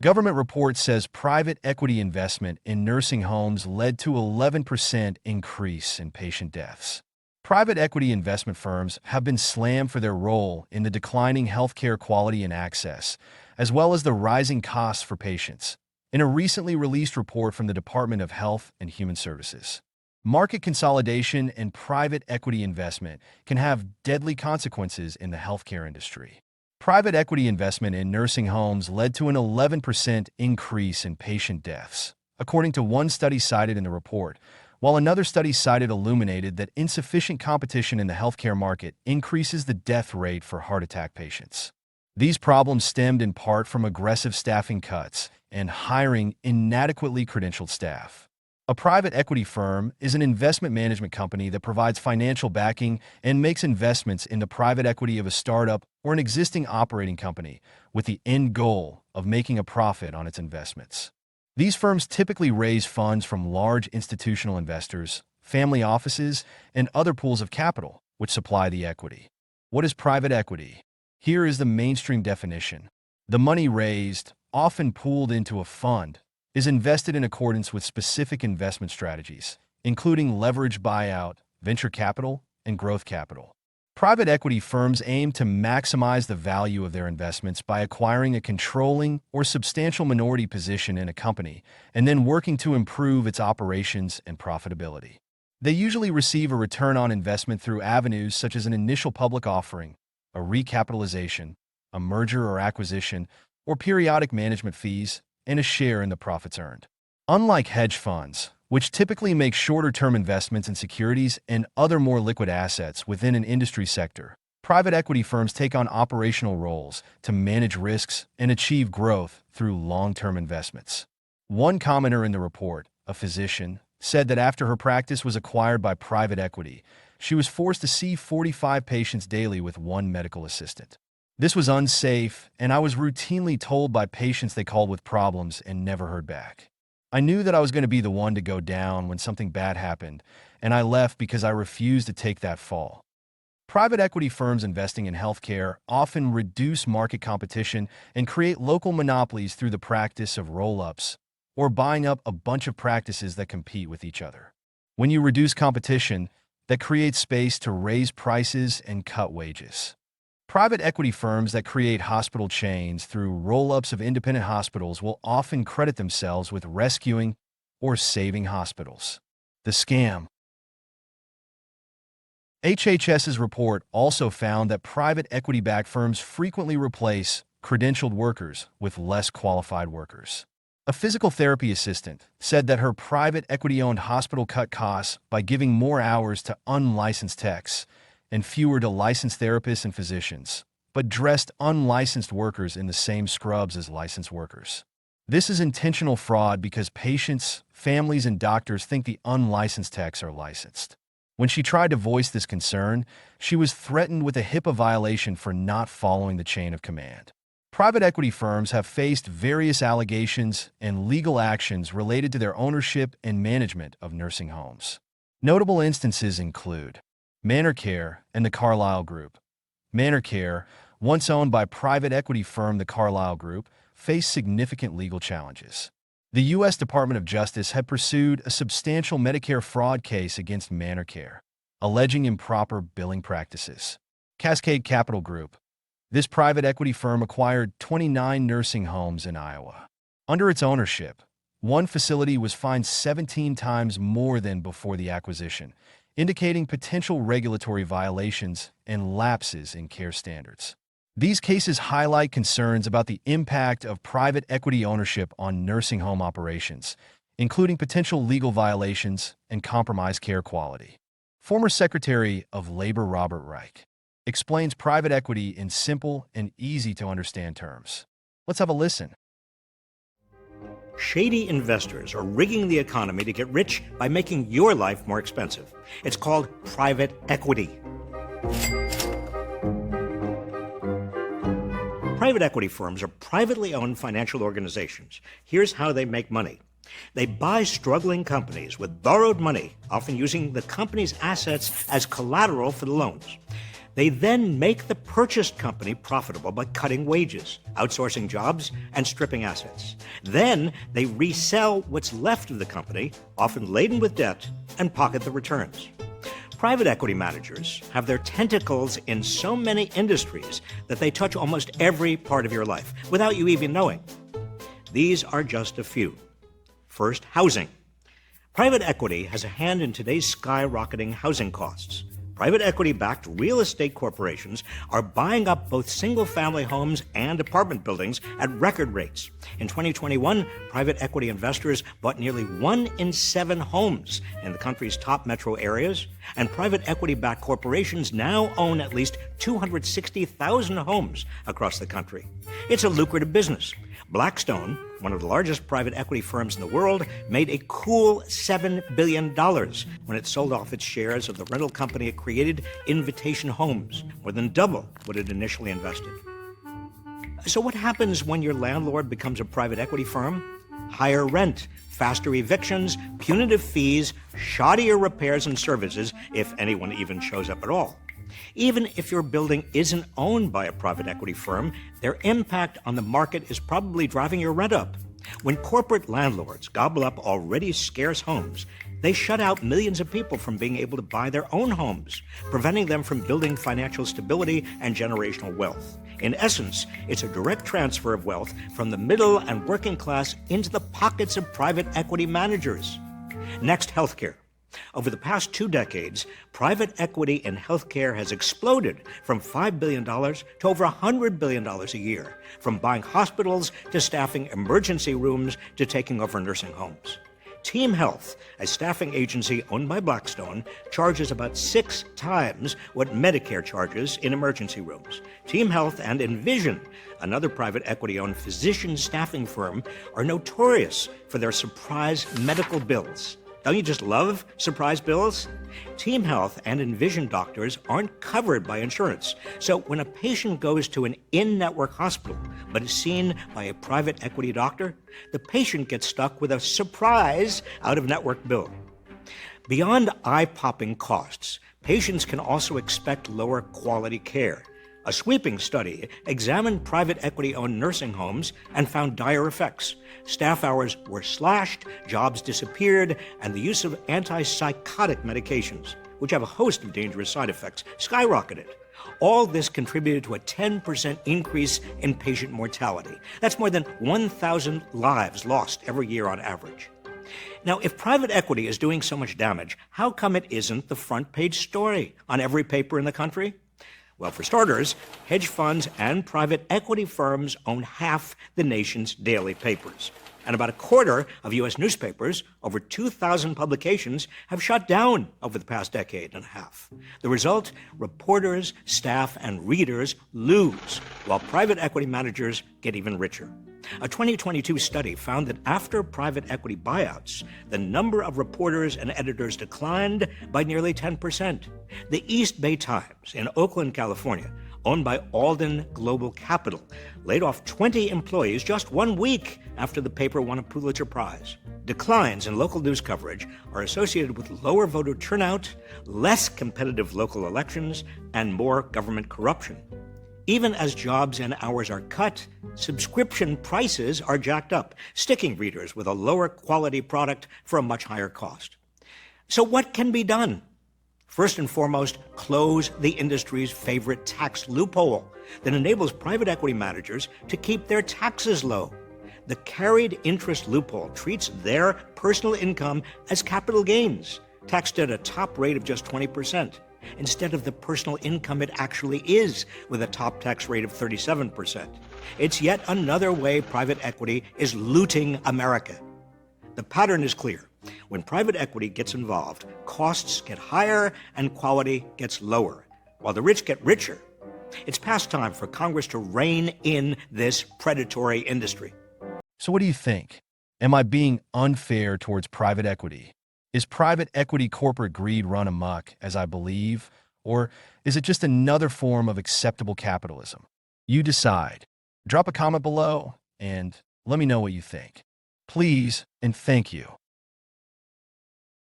Government report says private equity investment in nursing homes led to 11% increase in patient deaths. Private equity investment firms have been slammed for their role in the declining healthcare quality and access, as well as the rising costs for patients. In a recently released report from the Department of Health and Human Services, market consolidation and private equity investment can have deadly consequences in the healthcare industry. Private equity investment in nursing homes led to an 11% increase in patient deaths, according to one study cited in the report, while another study cited illuminated that insufficient competition in the healthcare market increases the death rate for heart attack patients. These problems stemmed in part from aggressive staffing cuts and hiring inadequately credentialed staff. A private equity firm is an investment management company that provides financial backing and makes investments in the private equity of a startup or an existing operating company with the end goal of making a profit on its investments. These firms typically raise funds from large institutional investors, family offices, and other pools of capital, which supply the equity. What is private equity? Here is the mainstream definition. The money raised, often pooled into a fund, is invested in accordance with specific investment strategies, including leverage buyout, venture capital, and growth capital. Private equity firms aim to maximize the value of their investments by acquiring a controlling or substantial minority position in a company and then working to improve its operations and profitability. They usually receive a return on investment through avenues such as an initial public offering, a recapitalization, a merger or acquisition, or periodic management fees, and a share in the profits earned. Unlike hedge funds, which typically make shorter-term investments in securities and other more liquid assets within an industry sector, private equity firms take on operational roles to manage risks and achieve growth through long-term investments. One commenter in the report, a physician, said that after her practice was acquired by private equity, she was forced to see 45 patients daily with one medical assistant. This was unsafe, and I was routinely told by patients they called with problems and never heard back. I knew that I was going to be the one to go down when something bad happened, and I left because I refused to take that fall. Private equity firms investing in healthcare often reduce market competition and create local monopolies through the practice of roll-ups or buying up a bunch of practices that compete with each other. When you reduce competition, that creates space to raise prices and cut wages. Private equity firms that create hospital chains through roll-ups of independent hospitals will often credit themselves with rescuing or saving hospitals. The scam. HHS's report also found that private equity-backed firms frequently replace credentialed workers with less qualified workers. A physical therapy assistant said that her private equity-owned hospital cut costs by giving more hours to unlicensed techs and fewer to licensed therapists and physicians, but dressed unlicensed workers in the same scrubs as licensed workers. This is intentional fraud because patients, families, and doctors think the unlicensed techs are licensed. When she tried to voice this concern, she was threatened with a HIPAA violation for not following the chain of command. Private equity firms have faced various allegations and legal actions related to their ownership and management of nursing homes. Notable instances include Manor Care and the Carlyle Group. Manor Care, once owned by private equity firm the Carlyle Group, faced significant legal challenges. The U.S. Department of Justice had pursued a substantial Medicare fraud case against Manor Care, alleging improper billing practices. Cascade Capital Group. This private equity firm acquired 29 nursing homes in Iowa. Under its ownership, one facility was fined 17 times more than before the acquisition, indicating potential regulatory violations and lapses in care standards. These cases highlight concerns about the impact of private equity ownership on nursing home operations, including potential legal violations and compromised care quality. Former Secretary of Labor Robert Reich explains private equity in simple and easy-to-understand terms. Let's have a listen. Shady investors are rigging the economy to get rich by making your life more expensive. It's called private equity. Private equity firms are privately owned financial organizations. Here's how they make money. They buy struggling companies with borrowed money, often using the company's assets as collateral for the loans. They then make the purchased company profitable by cutting wages, outsourcing jobs, and stripping assets. Then they resell what's left of the company, often laden with debt, and pocket the returns. Private equity managers have their tentacles in so many industries that they touch almost every part of your life without you even knowing. These are just a few. First, housing. Private equity has a hand in today's skyrocketing housing costs. Private equity-backed real estate corporations are buying up both single-family homes and apartment buildings at record rates. In 2021, private equity investors bought nearly 1 in 7 homes in the country's top metro areas, and private equity-backed corporations now own at least 260,000 homes across the country. It's a lucrative business. Blackstone, one of the largest private equity firms in the world, made a cool $7 billion when it sold off its shares of the rental company it created, Invitation Homes, more than double what it initially invested. So what happens when your landlord becomes a private equity firm? Higher rent, faster evictions, punitive fees, shoddier repairs and services, if anyone even shows up at all. Even if your building isn't owned by a private equity firm, their impact on the market is probably driving your rent up. When corporate landlords gobble up already scarce homes, they shut out millions of people from being able to buy their own homes, preventing them from building financial stability and generational wealth. In essence, it's a direct transfer of wealth from the middle and working class into the pockets of private equity managers. Next, healthcare. Over the past 2 decades, private equity in healthcare has exploded from $5 billion to over $100 billion a year, from buying hospitals to staffing emergency rooms to taking over nursing homes. Team Health, a staffing agency owned by Blackstone, charges about 6 times what Medicare charges in emergency rooms. Team Health and Envision, another private equity-owned physician staffing firm, are notorious for their surprise medical bills. Don't you just love surprise bills? Team Health and Envision doctors aren't covered by insurance. So when a patient goes to an in-network hospital but is seen by a private equity doctor, the patient gets stuck with a surprise out-of-network bill. Beyond eye-popping costs, patients can also expect lower quality care. A sweeping study examined private equity-owned nursing homes and found dire effects. Staff hours were slashed, jobs disappeared, and the use of antipsychotic medications, which have a host of dangerous side effects, skyrocketed. All this contributed to a 10% increase in patient mortality. That's more than 1,000 lives lost every year on average. Now, if private equity is doing so much damage, how come it isn't the front page story on every paper in the country? Well, for starters, hedge funds and private equity firms own half the nation's daily papers. And about a quarter of U.S. newspapers, over 2,000 publications, have shut down over the past decade and a half. The result? Reporters, staff, and readers lose, while private equity managers get even richer. A 2022 study found that after private equity buyouts, the number of reporters and editors declined by nearly 10%. The East Bay Times in Oakland, California, owned by Alden Global Capital, laid off 20 employees just 1 week after the paper won a Pulitzer Prize. Declines in local news coverage are associated with lower voter turnout, less competitive local elections, and more government corruption. Even as jobs and hours are cut, subscription prices are jacked up, sticking readers with a lower quality product for a much higher cost. So what can be done? First and foremost, close the industry's favorite tax loophole that enables private equity managers to keep their taxes low. The carried interest loophole treats their personal income as capital gains, taxed at a top rate of just 20%. Instead of the personal income it actually is, with a top tax rate of 37%. It's yet another way private equity is looting America. The pattern is clear. When private equity gets involved, costs get higher and quality gets lower, while the rich get richer. It's past time for Congress to rein in this predatory industry. So what do you think? Am I being unfair towards private equity? Is private equity corporate greed run amok, as I believe, or is it just another form of acceptable capitalism? You decide. Drop a comment below and let me know what you think. Please and thank you.